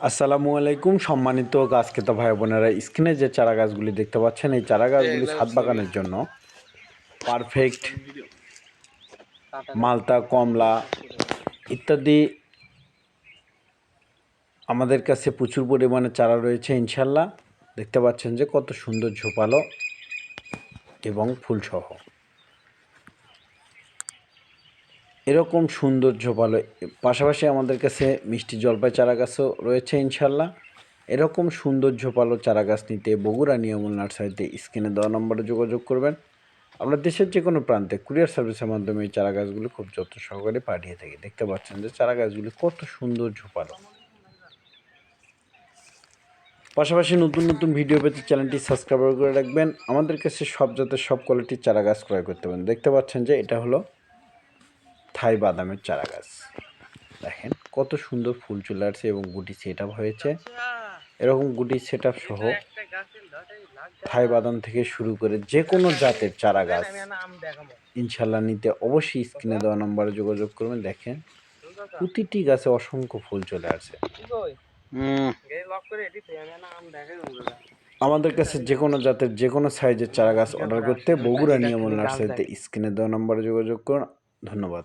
আসসালামু আলাইকুম সম্মানিত গাছ ক্রেতা ভাই বোনেরা, স্ক্রিনে যে চারা গাছগুলি দেখতে পাচ্ছেন এই চারা গাছগুলি ছাদ বাগানের জন্য পারফেক্ট। মালতা, কমলা ইত্যাদি আমাদের কাছে প্রচুর পরিমাণে চারা রয়েছে ইনশাল্লাহ। দেখতে পাচ্ছেন যে কত সুন্দর ঝোপালো এবং ফুলসহ এরকম সুন্দর ঝোপালো। পাশাপাশি আমাদের কাছে মিষ্টি জলপাই চারা গাছও রয়েছে ইনশাল্লাহ। এরকম সুন্দর ঝোপালো চারা গাছ নিতে বগুড়া নিয়মুল নার্সারিতে স্ক্রিনে দেওয়া নম্বরে যোগাযোগ করবেন। আমরা দেশের যে কোনো প্রান্তে কুরিয়ার সার্ভিসের মাধ্যমে এই চারা গাছগুলি খুব যত্ন সহকারে পাঠিয়ে থাকি। দেখতে পাচ্ছেন যে চারা গাছগুলি কত সুন্দর ঝোপালো। পাশাপাশি নতুন নতুন ভিডিও পেতে চ্যানেলটি সাবস্ক্রাইব করে রাখবেন। আমাদের কাছে সব জাতের সব কোয়ালিটির চারা গাছ ক্রয় করতে পারেন। দেখতে পাচ্ছেন যে এটা হলো থাই বাদামের চারা গাছ। দেখেন কত সুন্দর ফুল চলে আসছে এবং গুটি সেট আপ হয়েছে। এরকম গুটি সেট আপ সহ থাই বাদাম থেকে শুরু করে যে কোনো জাতের চারা গাছ ইনশাল্লাহ নিতে অবশ্যই স্ক্রিনে দেওয়া নম্বরে যোগাযোগ করবেন। দেখেন প্রতিটি গাছে অসংখ্য ফুল চলে আসে। আমাদের কাছে যে কোনো জাতের যে কোনো সাইজের চারা গাছ অর্ডার করতে বগুড়া নিয়মুল নার্সারিতে স্ক্রিনে দেওয়া নম্বরে যোগাযোগ করুন। ধন্যবাদ।